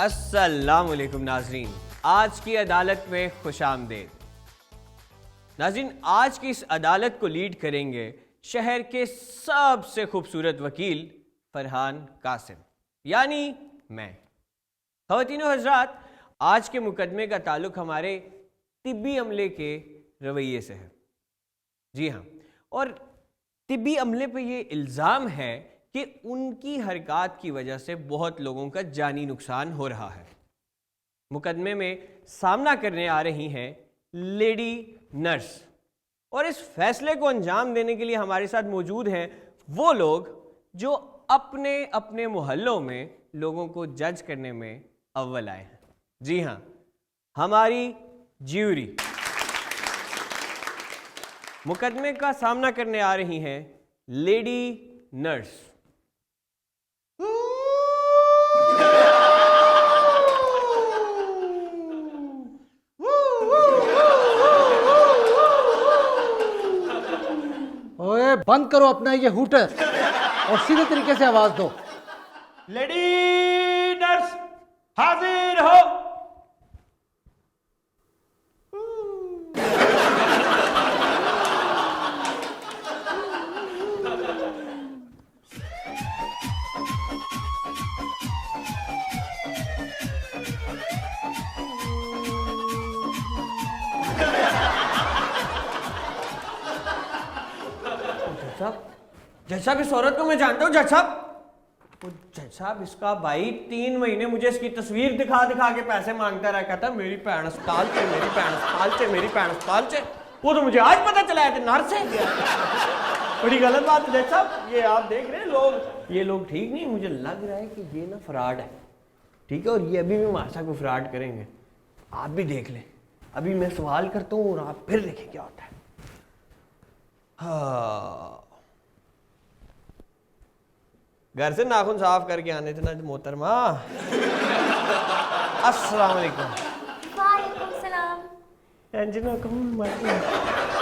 अस्सलामुअलैकुम नाजरीन, आज की अदालत में खुशामदीद। नाजरीन, आज की इस अदालत को लीड करेंगे शहर के सबसे खूबसूरत वकील फरहान कासिम, यानी मैं। ख़वातीनो हज़रात, आज के मुकदमे का ताल्लुक हमारे तिब्बी अमले के रवैये से है। जी हाँ, और तिब्बी अमले पे ये इल्ज़ाम है कि उनकी हरकत की वजह से बहुत लोगों का जानी नुकसान हो रहा है। मुकदमे में सामना करने आ रही हैं लेडी नर्स, और इस फैसले को अंजाम देने के लिए हमारे साथ मौजूद हैं वो लोग जो अपने अपने मोहल्लों में लोगों को जज करने में अव्वल आए हैं। जी हाँ, हमारी ज्यूरी। मुकदमे का सामना करने आ रही हैं लेडी नर्स। ओए, बंद करो अपना ये हूटर और सीधे तरीके से आवाज दो। लेडी नर्स हाजिर हो। जज साहब, इस औरत को मैं जानता हूँ। जज साहब, जज साहब, इसका भाई 3 महीने मुझे इसकी तस्वीर दिखा दिखा के पैसे मांगता रहा, कहता मेरी भैन अस्पताल से, मेरी भैन अस्पताल से, मेरी भैन अस्पताल से। वो तो मुझे आज पता चला है नर्स है। बड़ी गलत बात है जज साहब, ये आप देख रहे हैं लोग, ये लोग ठीक नहीं। मुझे लग रहा है कि ये ना फ्रॉड है, ठीक है, और ये अभी भी हमारे साथ को फ्रॉड करेंगे। आप भी देख लें, अभी मैं सवाल करता हूँ और आप फिर देखें क्या होता है। हाँ, घर से नाखून साफ करके आने थे ना मोहतरमा। अस्सलाम वालेकुम। वालेकुम सलाम।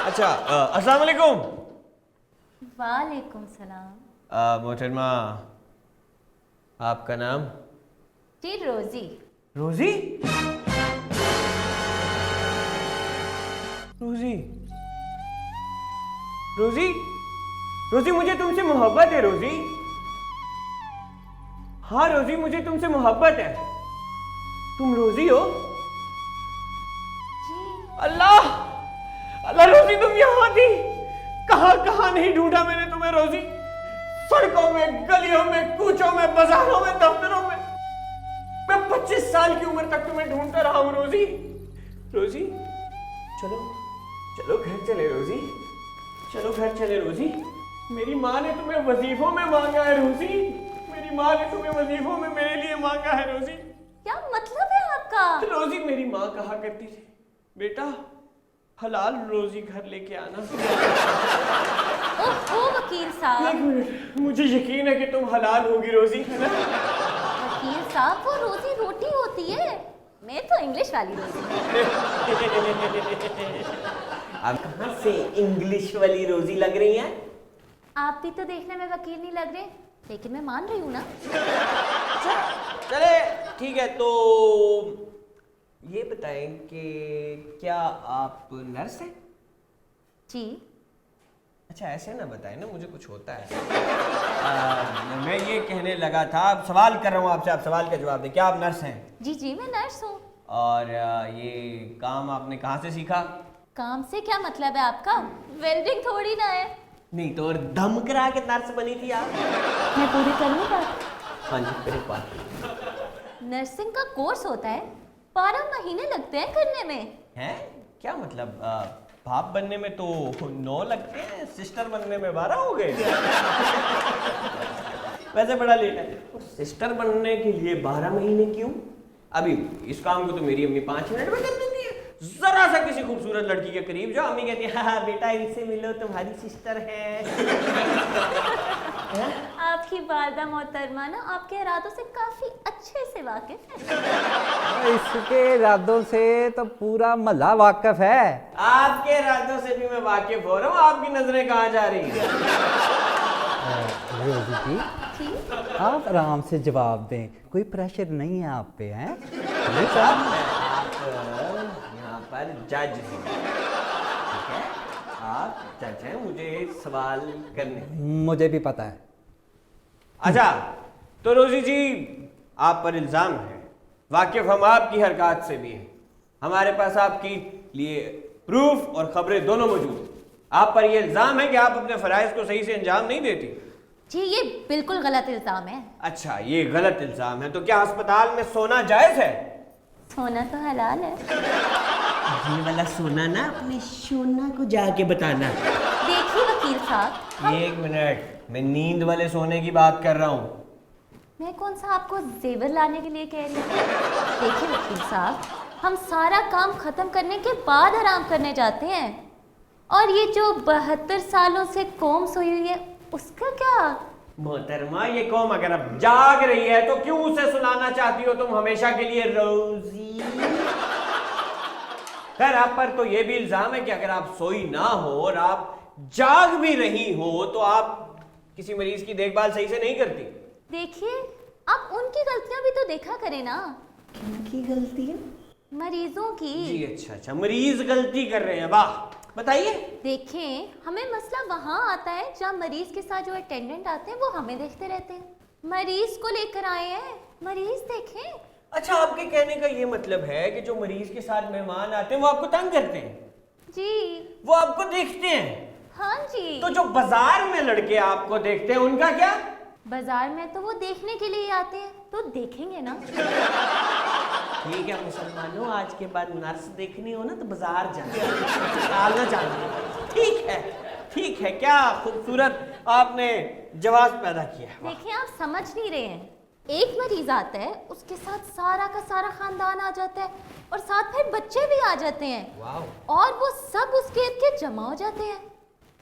अच्छा, अस्सलाम वालेकुम। वालेकुम सलाम। मोहतरमा, आपका नाम? जी, रोजी। रोजी? रोजी रोजी रोजी, मुझे तुमसे मोहब्बत है रोजी। हाँ रोजी, मुझे तुमसे मोहब्बत है। तुम रोजी हो? जी। अल्लाह अल्लाह, रोजी तुम यहाँ थी? कहाँ कहाँ नहीं ढूंढा मैंने तुम्हें रोजी। सड़कों में, गलियों में, कूचों में, बाजारों में, दफ्तरों में। मैं 25 साल की उम्र तक तुम्हें ढूंढता रहा हूँ रोजी। रोजी, चलो चलो घर चले रोजी, चलो घर चले रोजी। मेरी माँ ने तुम्हें वजीफों में मांगा है रोजी, मेरी माँ ने तुम्हें वजीफों में मेरे लिए मांगा है रोजी। क्या मतलब है आपका? रोजी, मेरी माँ कहा करती थी, बेटा हलाल रोजी घर लेके आना। ओहो वकील साहब। एक मिनट, मुझे यकीन है कि तुम हलाल होगी रोजी, है ना? वकील साहब, वो रोजी रोटी होती है, मैं तो इंग्लिश वाली रोजी। अब कहाँ से इंग्लिश वाली रोजी लग रही है? आप भी तो देखने में वकील नहीं लग रहे, लेकिन मैं मान रही हूँ ना। चले ठीक है, तो ये बताएं कि क्या आप नर्स हैं? जी। अच्छा, ऐसे ना बताएं ना, मुझे कुछ होता है। मैं ये कहने लगा था, अब सवाल कर रहा हूँ आपसे, आप सवाल का जवाब दें। क्या आप नर्स हैं? जी जी, मैं नर्स हूँ। और ये काम आपने कहाँ से सीखा? काम से क्या मतलब है आपका? वेल्डिंग थोड़ी ना है। नहीं तो और दम करा के नर्स बनी थी आप? मैं पूरी करूँ बात? हाँ जी, मेरे पास नर्सिंग का कोर्स होता है, 12 महीने लगते हैं करने में। हैं? क्या मतलब? भाप बनने में तो 9 लगते हैं, सिस्टर बनने में 12 हो गए। वैसे बड़ा लेट है। सिस्टर बनने के लिए 12 महीने क्यों? अभी इस काम को तो मेरी अम्मी 5 मिनट में कर देती है। जरा सा किसी खूबसूरत लड़की के करीब जाओ, अम्मी कहती है हाँ बेटा इनसे मिलो, तुम्हारी सिस्टर है। आपकी वालदा मोहतरमा ना आपके इरादों से काफी अच्छे से वाकिफ है। इसके इरादों से तो पूरा महल्ला वाकिफ है। आपके इरादों से भी मैं वाकिफ हो रहा हूँ, आपकी नजरें कहाँ जा रही हैं? रोजी जी, जी आप आराम से जवाब दें, कोई प्रेशर नहीं है आप पे, हैं? आप यहाँ पर जज हैं, ठीक है? आप जज हैं, मुझे सवाल करने। मुझे भी पता है। अच्छा, तो रोजी जी आप पर इल्ज़ाम है, वाकिफ हम आपकी हरकत से भी हैं, हमारे पास आपकी लिए प्रूफ और खबरें दोनों मौजूद हैं। आप पर यह इल्ज़ाम है कि आप अपने फ़राइज़ को सही से अंजाम नहीं देती। जी, ये बिल्कुल गलत इल्जाम है। अच्छा, ये गलत इल्ज़ाम है, तो क्या अस्पताल में सोना जायज़ है? सोना तो हलाल है। ये वाला सोना ना अपने सोना को जाके बताना। देखिए वकील साहब, एक मिनट, मैं नींद वाले सोने की बात कर रहा हूँ। मैं कौन सा आपको जेवर लाने के लिए कह रही हूँ। देखिए वकील साहब, हम सारा काम खत्म करने के बाद आराम करने जाते हैं, और ये जो 72 सालों से कौम सोई हुई है उसका क्या। मोहतरमा, ये कौम अगर अब जाग रही है तो क्यों उसे सुलाना चाहती हो तुम हमेशा के लिए रोजी? खैर, आप पर तो ये भी इल्जाम है कि अगर आप सोई ना हो और आप जाग भी रही हो तो आप किसी मरीज की देखभाल सही से नहीं करती। देखिए, आप उनकी गलतियां भी तो देखा करें ना। किनकी गलती है? मरीजों की। जी अच्छा, मरीज गलती कर रहे हैं, वाह, बताइए। देखें, हमें मसला वहाँ आता है जहाँ मरीज के साथ जो अटेंडेंट आते हैं वो हमें देखते रहते हैं। मरीज को लेकर आए हैं, मरीज देखें। अच्छा, आपके कहने का ये मतलब है कि जो मरीज के साथ मेहमान आते हैं वो आपको तंग करते हैं? जी वो आपको देखते हैं? हाँ जी। तो जो बाजार में लड़के आपको देखते हैं उनका क्या? बाजार में तो वो देखने के लिए आते हैं, तो देखेंगे ना। ठीक है मुसलमानों, आज के बाद नर्स देखनी हो ना तो बाजार जाना। ठीक है, क्या खूबसूरत आपने जवाब पैदा किया। देखिए, आप समझ नहीं रहे हैं। एक मरीज आता है, उसके साथ सारा का सारा खानदान आ जाता है, और साथ फिर बच्चे भी आ जाते हैं। वाह। और वो सब उसके इर्द गिर्द जमा हो जाते हैं।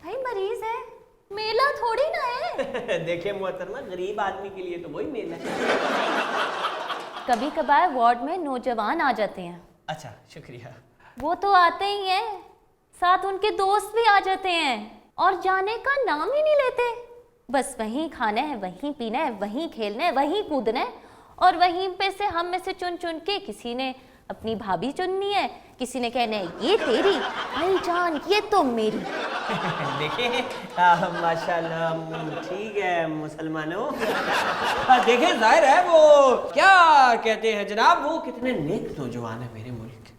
भाई मरीज है, मेला थोड़ी ना है। देखिए मोहतरमा, गरीब आदमी के लिए तो वही मेला है। कभी कभार वार्ड में नौजवान आ जाते हैं। अच्छा, शुक्रिया। वो तो आते ही हैं, साथ उनके दोस्त भी आ जाते हैं, और जाने का नाम ही नहीं लेते। बस वहीं खाना है, वहीं पीना है, वहीं खेलना है, वहीं कूदना है, और वहीं पे से हम में से चुन चुन के किसी ने अपनी भाभी चुननी है, किसी ने कहना है ये तेरी, भाईजान ये तो मेरी। देखिए माशाल्लाह, ठीक है मुसलमानों। देखें, जाहिर है वो क्या कहते हैं जनाब, वो कितने नेक नौजवान है मेरे मुल्क के।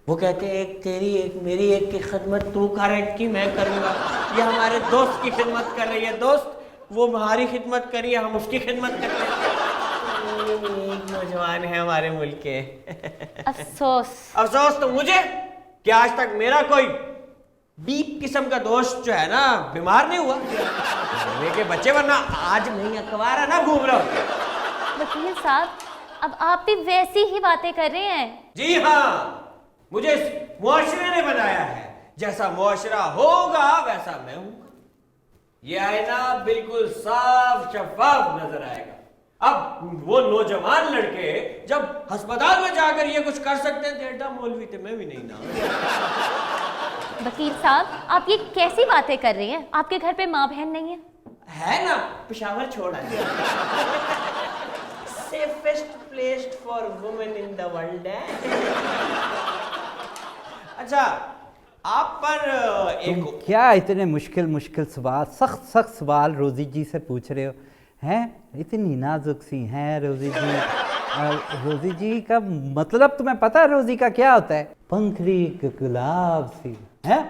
वो कहते हैं एक तेरी एक मेरी, एक की खिदमत तू कर, एक की मैं करूँगा। ये हमारे दोस्त की खिदमत कर रही है, दोस्त वो हमारी खिदमत करिए, हम उसकी खिदमत करते हैं। एक नौजवान है हमारे मुल्क के। अफसोस तो मुझे कि आज तक मेरा कोई बीप किस्म का दोस्त जो है ना बीमार नहीं हुआ। के बच्चे, वरना आज नहीं अखबार ना घूम रहा हूं। वकील साहब, अब आप भी वैसी ही बातें कर रहे हैं। जी हाँ, मुझे इस मुआशरे ने बनाया है, जैसा मुआशरा होगा वैसा मैं हूं। ये आईना बिल्कुल साफ शफाफ नजर आएगा। अब वो नौजवान लड़के जब अस्पताल में जाकर ये कुछ कर सकते हैं, डेढ़ा मौलवी थे, मैं भी नहीं ना। वकील साहब, आप ये कैसी बातें कर रहे हैं? आपके घर पे माँ बहन नहीं है ना, पेशावर छोड़ आए। Safest place for women in the world है। अच्छा, आप पर एक क्या इतने मुश्किल सवाल, सख्त सवाल रोजी जी से पूछ रहे हो हैं? इतनी नाजुक सी हैं रोजी जी। रोजी जी का मतलब तुम्हें पता है रोजी का क्या होता है? पंखड़ी गुलाब सी हैं।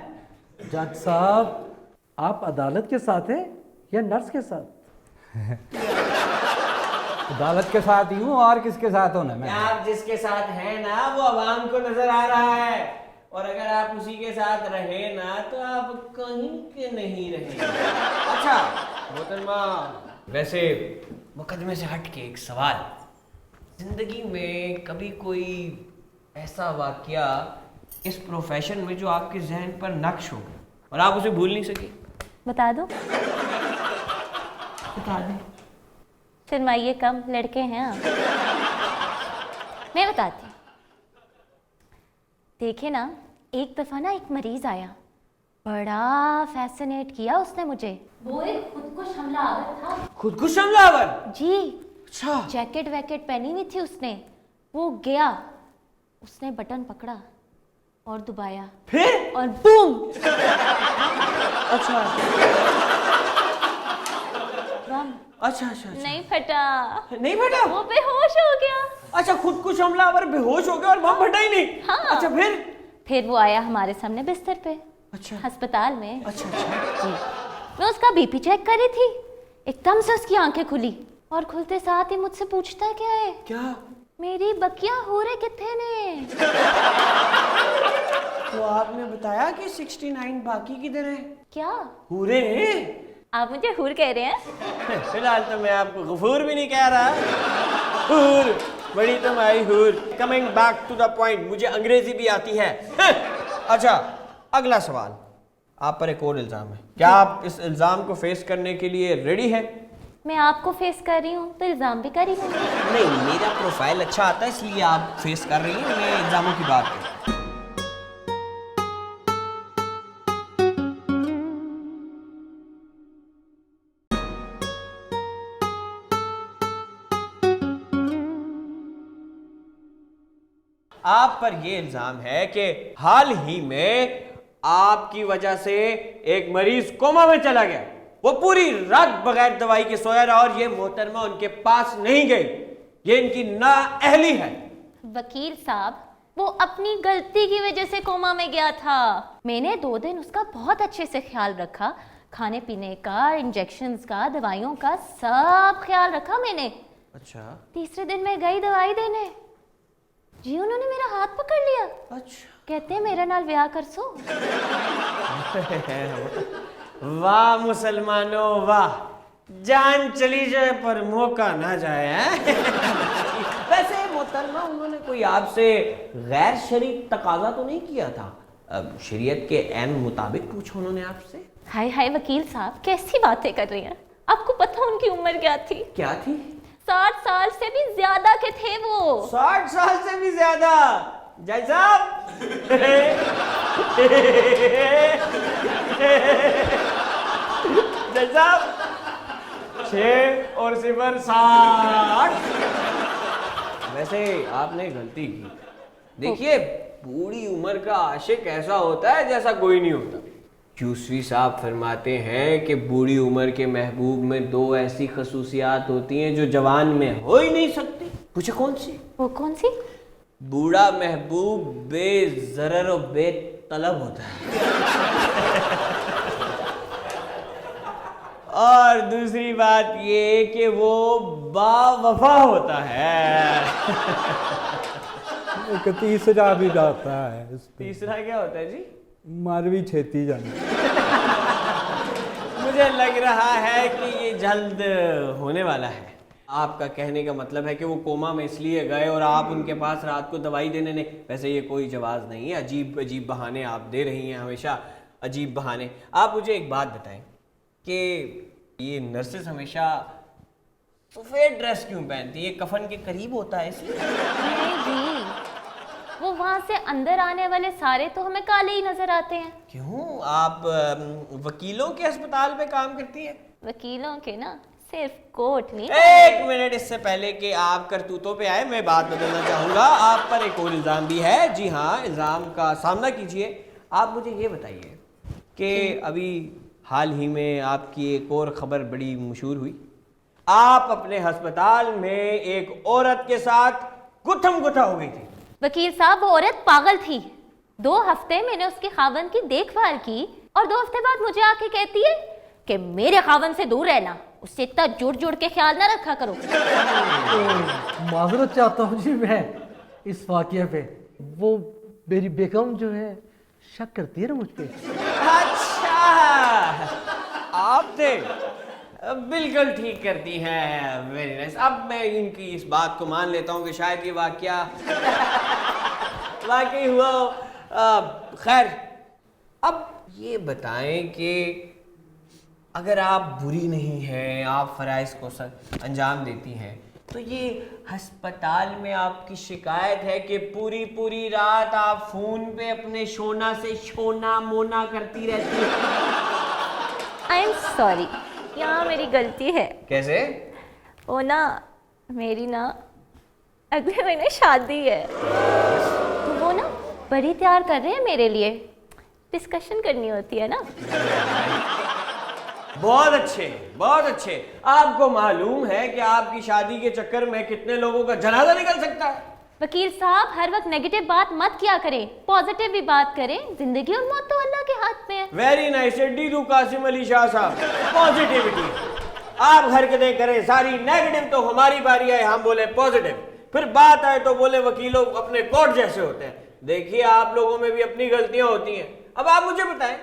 जज साहब, आप अदालत के साथ हैं या नर्स के साथ? अदालत के साथ ही हूँ, और किसके साथ होना मैं? आप जिसके साथ हैं ना वो अवाम को नजर आ रहा है, और अगर आप उसी के साथ रहे ना तो आप कहीं के नहीं रहे। अच्छा मोहतरमा, वैसे मुकदमे से हट के एक सवाल, जिंदगी में कभी कोई ऐसा वाकया इस प्रोफेशन में जो आपके जहन पर नक्श हो गया और आप उसे भूल नहीं सके? बता दो। बता दें। शर्माइए कम, लड़के हैं आप। मैं बताती हूँ। देखे ना, एक दफ़ा ना एक मरीज़ आया, बड़ा फैसिनेट किया उसने मुझे। वो एक खुदकुश हमलावर था। खुदकुश हमलावर? जी। अच्छा। जैकेट वैकेट पहनी हुई थी उसने। वो गया, उसने बटन पकड़ा और दबाया, फिर? और बूम। अच्छा बम अच्छा अच्छा। नहीं फटा। नहीं फटा? वो बेहोश हो गया। अच्छा, खुदकुश हमलावर बेहोश हो गया और बम फटा ही नहीं? हाँ। अच्छा फिर वो आया हमारे सामने बिस्तर पे। अच्छा अस्पताल में। अच्छा अच्छा। जी। मैं उसका बीपी चेक कर रही थी, एकदम से उसकी आंखें खुली और खुलते साथ ही मुझसे पूछता क्या है, क्या? मेरी बकिया हूरे किथे ने? तो आपने बताया कि 69 बाकी किधर है? क्या पूरे हैं? आप मुझे हूर कह रहे हैं? फिलहाल तो मैं आपको गफूर भी नहीं कह रहा। हूर, बड़ी तुम्हारी हूर। Coming back to the point, मुझे अंग्रेजी भी आती है। अच्छा, अगला सवाल, आप पर एक और इल्जाम है। क्या आप इस इल्जाम को फेस करने के लिए रेडी है? मैं आपको फेस कर रही हूँ तो इल्जाम भी कर रही हूँ। नहीं, मेरा प्रोफाइल अच्छा आता है इसलिए आप फेस कर रही हैं, मैं इल्जामों की बात कर। आप पर यह इल्जाम है कि हाल ही में आपकी वजह से एक मरीज कोमा में चला गया। वो पूरी रात बगैर दवाई के सोया रहा और ये मोहतरमा उनके पास नहीं गई। ये इनकी नाअहली है। वकील साहब, वो अपनी गलती की वजह से कोमा में गया था। मैंने 2 दिन उसका बहुत अच्छे से ख्याल रखा, खाने पीने का, इंजेक्शंस का, दवाइयों का, सब ख्याल रखा मैंने। अच्छा। तीसरे दिन मैं गई दवाई देने, जी उन्होंने मेरा हाथ पकड़ लिया। अच्छा। कहते हैं मेरे नाल ब्याह कर सो। वाह मुसलमानों वाह, जान चली जाए पर मौका ना जाए। हैं? वैसे मोहतरमा, उन्होंने कोई आपसे गैर शरीक तकाजा तो नहीं किया था? अब शरीयत के ऐन मुताबिक पूछा उन्होंने आपसे? हाय हाय वकील साहब, कैसी बातें कर रही हैं? आपको पता उनकी उम्र क्या थी? क्या थी? 60 साल से भी ज्यादा के थे वो। 60 साल से भी ज्यादा? जय साहब। जय साहब, 6 और 0 60। वैसे आपने गलती की। देखिए, बूढ़ी उम्र का आशिक ऐसा होता है जैसा कोई नहीं होता। यूसुफी साहब फरमाते हैं कि बूढ़ी उम्र के महबूब में 2 ऐसी खसूसियात होती हैं जो जवान में हो ही नहीं सकती। पूछे कौन सी? वो कौन सी? बूढ़ा महबूब बेज़रर और बेतलब होता है। और दूसरी बात ये कि वो बावफा होता है। एक तीसरा भी जाता है इस पे। तीसरा क्या होता है जी? मारवी छेती जाना। मुझे लग रहा है कि ये जल्द होने वाला है। आपका कहने का मतलब है कि वो कोमा में इसलिए गए और आप उनके पास रात को दवाई देने नहीं। वैसे ये कोई जवाज नहीं है, अजीब अजीब बहाने आप दे रही हैं, हमेशा अजीब बहाने। आप मुझे एक बात बताएं कि ये नर्सेस हमेशा सफ़ेद ड्रेस क्यों पहनती है? कफन के करीब होता है इसलिए? नहीं जी, वो वहां से अंदर आने वाले सारे तो हमें काले ही नजर आते हैं। क्यों? आप वकीलों के अस्पताल में काम करती हैं? वकीलों के ना, सिर्फ कोर्ट नहीं। एक मिनट, इससे पहले कि आप करतूतों पे आए, मैं बात बदलना चाहूंगा। आप पर एक और इल्ज़ाम भी है। जी हाँ, इल्ज़ाम का सामना कीजिए। आप मुझे ये बताइए कि अभी हाल ही में आपकी एक और खबर बड़ी मशहूर हुई। आप अपने अस्पताल में एक औरत के साथ गुत्थम गुत्था हो गई थी। वकील साहब, वो औरत पागल थी। 2 हफ्ते मैंने उसके खावन की देखभाल की और 2 हफ्ते बाद मुझे आके कहती है कि मेरे खावन से दूर रहना, उससे इतना जुड़ जुड़ के ख्याल ना रखा करो। माजरत चाहता हूँ जी मैं इस वाकये पे। वो मेरी बेगम जो है शक करती है ना मुझ पे। अच्छा, आप थे? बिल्कुल ठीक करती हैं। Very nice. अब मैं इनकी इस बात को मान लेता हूँ कि शायद ये वाकया वाकई हुआ हो। खैर, अब ये बताएं कि अगर आप बुरी नहीं हैं, आप फ़राइज़ को अंजाम देती हैं, तो ये अस्पताल में आपकी शिकायत है कि पूरी पूरी रात आप फोन पे अपने शोना से शोना मोना करती रहती है। आई एम सॉरी, यहाँ मेरी गलती है। कैसे? वो ना, मेरी ना अगले महीने शादी है, तो वो ना बड़ी तैयार कर रहे हैं मेरे लिए। डिस्कशन करनी होती है ना। बहुत अच्छे, बहुत अच्छे। आपको मालूम है कि आपकी शादी के चक्कर में कितने लोगों का जनाजा निकल सकता है। वकील साहब, हर वक्त नेगेटिव बात मत किया करें, पॉजिटिव भी बात करें। जिंदगी और मौत तो अल्लाह के हाथ में है। वेरी नाइस डीडू कासिम अली शाह साहब, पॉजिटिविटी। आप हरकतें करें सारी नेगेटिव, तो हमारी बारी आए हम बोले पॉजिटिव, फिर बात आए तो बोले वकीलों अपने कोर्ट जैसे होते हैं। देखिए, आप लोगों में भी अपनी गलतियां होती हैं। अब आप मुझे बताएं,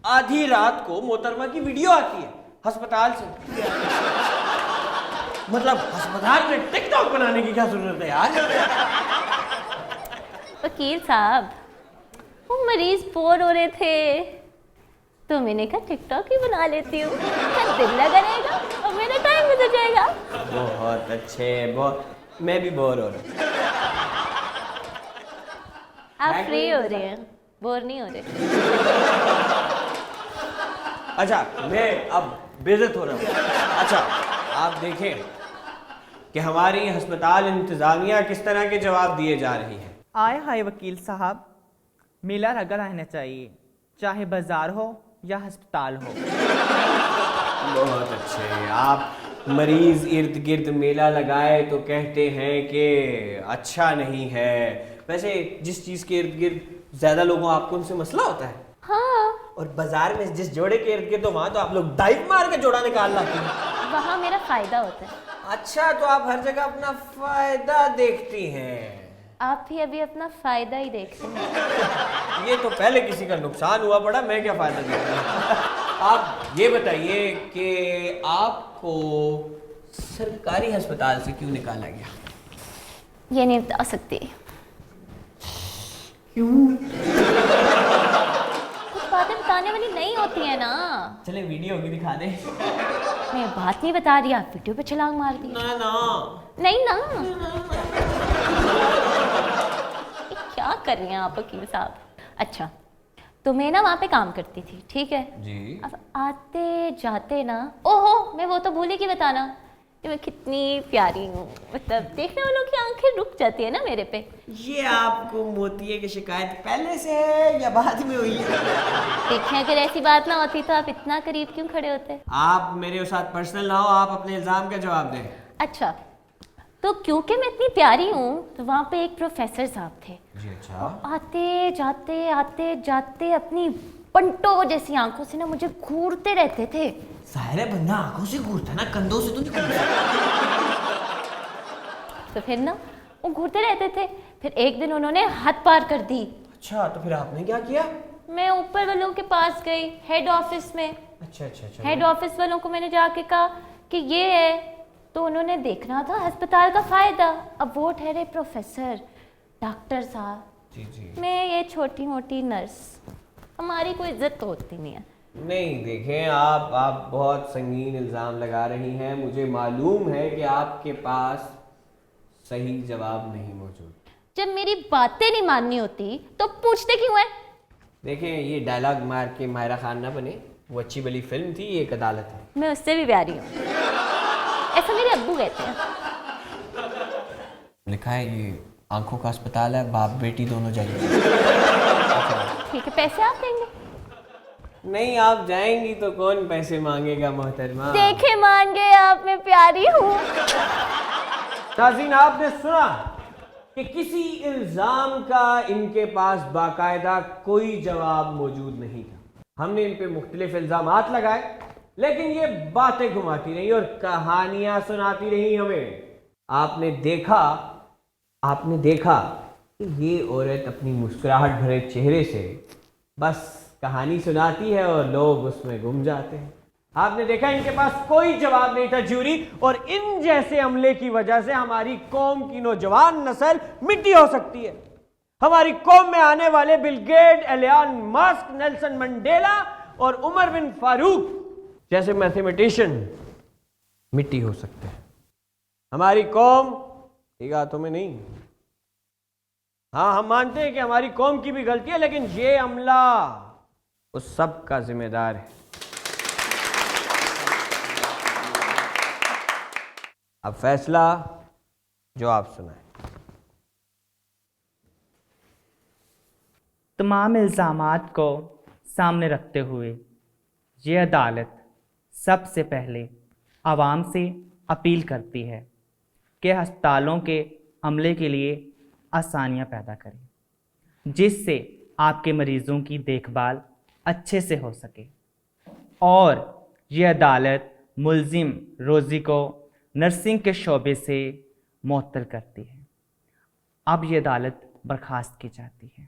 आधी रात को मोहतरमा की वीडियो आती है अस्पताल से, मतलब अस्पताल में टिकटॉक बनाने की क्या जरूरत है यार? वकील साहब, वो मरीज बोर हो रहे थे तो मैंने कहा टिकटॉक ही बना लेती हूँ, दिल लगा रहेगा और मेरा टाइम गुजर जाएगा। बहुत अच्छे, बहुत। मैं भी बोर हो रहा हूँ। आप फ्री हो रहे हैं, बोर नहीं हो रहे। अच्छा, मैं अब बेइज्जत हो रहा हूँ। अच्छा, आप देखें कि हमारी अस्पताल इंतजामिया किस तरह के जवाब दिए जा रही है। आए हाय वकील साहब, मेला लगा रहना चाहिए, चाहे बाजार हो या अस्पताल हो। बहुत अच्छे। आप मरीज इर्द गिर्द मेला लगाए तो कहते हैं कि अच्छा नहीं है। वैसे जिस चीज के इर्द गिर्द ज्यादा लोगों आपको उनसे मसला होता है। हाँ, और बाजार में जिस जोड़े के इर्द गिर्द, तो वहां तो आप लोग डाइव मार के जोड़ा निकाल लाते हैं। वहाँ मेरा फायदा होता है। अच्छा, तो आप हर जगह अपना फायदा देखती हैं। आप भी अभी अपना फायदा ही देख रहे हैं। ये तो पहले किसी का नुकसान हुआ पड़ा, मैं क्या फायदा देखता। आप ये बताइए कि आपको सरकारी अस्पताल से क्यों निकाला गया? ये नहीं बता सकती। क्यों? कुछ बातें बताने वाली नहीं होती है ना। चले वीडियो की दिखा दे। मैं बात नहीं बता रही, आप वीडियो पे छलांग मार दी। ना ना, नहीं ना। ये क्या कर रही हैं आप वकील साहब? अच्छा, तो मैं ना वहाँ पे काम करती थी, ठीक है जी। अब आते जाते ना, ओहो, मैं वो तो भूल ही की बताना कि मैं कितनी प्यारी हूँ। मतलब देखने वालों की आंखें रुक जाती है ना मेरे पे। ये आपको मोतिये की शिकायत पहले से है या बाद में हुई है? देखें, अगर ऐसी बात ना होती तो आप इतना करीब क्यों खड़े होते? आप मेरे साथ पर्सनल ना हो, आप अपने इल्जाम का जवाब दें। अच्छा, तो क्योंकि मैं इतनी प्यारी हूँ तो वहाँ पे एक प्रोफेसर साहब थे। जी। अच्छा। आते जाते अपनी पंटो जैसी आंखों से ना मुझे घूरते रहते थे। सारे बंदा आंखों से घूरता ना, कंधों से तो नहीं घूरता। तो फिर ना वो घूरते रहते थे। फिर एक दिन उन्होंने हद पार कर दी। अच्छा, तो फिर आपने क्या किया? मैं ऊपर वालों के पास गई, हेड ऑफिस में। अच्छा। हेड ऑफिस वालों को मैंने जाके कहा कि ये है, तो उन्होंने देखना था अस्पताल का फायदा। अब वो ठहरे प्रोफेसर, डॉक्टर साहब, जी। मैं ये छोटी मोटी नर्स। हमारी कोई इज्जत तो होती नहीं है। नहीं, देखें, आप बहुत संगीन इल्ज़ाम लगा रही हैं। मुझे मालूम है कि आपके पास सही जवाब नहीं मौजूद। जब मेरी बातें नहीं माननी होती तो पूछते क्यों है? देखें, ये डायलॉग मार के मायरा खान ना बने। वो अच्छी भली फिल्म थी, ये एक अदालत है। मैं उससे भी प्यारी हूँ, ऐसा मेरे अब्बू कहते हैं। लिखा है ये आंखों का अस्पताल है, बाप बेटी दोनों जाइए। ठीक है, पैसे आप देंगे? नहीं, आप जाएंगी तो कौन पैसे मांगेगा मोहतरमा। देखे, मान गए आप, मैं प्यारी हूँ। नाज़रीन, आपने सुना कि किसी इल्जाम का इनके पास बाकायदा कोई जवाब मौजूद नहीं था। हमने इन पे मुख्तलिफ इल्जामात लगाए, लेकिन ये बातें घुमाती रही और कहानियां सुनाती रही हमें। आपने देखा कि ये औरत अपनी मुस्कुराहट भरे चेहरे से बस कहानी सुनाती है और लोग उसमें गुम जाते हैं। आपने देखा इनके पास कोई जवाब नहीं था ज्यूरी, और इन जैसे अमले की वजह से हमारी कौम की नौजवान नस्ल मिट्टी हो सकती है। हमारी कौम में आने वाले Bill Gates, Elon Musk, Nelson Mandela और उमर बिन फारूक जैसे मैथमेटिशियन मिट्टी हो सकते हैं। हमारी कौम, ठीक है तुम्हें नहीं, हाँ हम मानते हैं कि हमारी कौम की भी गलती है, लेकिन ये अमला उस सब का जिम्मेदार है। अब फैसला जो आप सुनाएं। तमाम इल्ज़ामात को सामने रखते हुए ये अदालत सबसे पहले आवाम से अपील करती है कि अस्पतालों के अमले के लिए आसानियां पैदा करें, जिससे आपके मरीज़ों की देखभाल अच्छे से हो सके। और ये अदालत मुल्ज़िम रोज़ी को नर्सिंग के शोबे से मुअत्तल करती है। अब ये अदालत बर्खास्त की जाती है।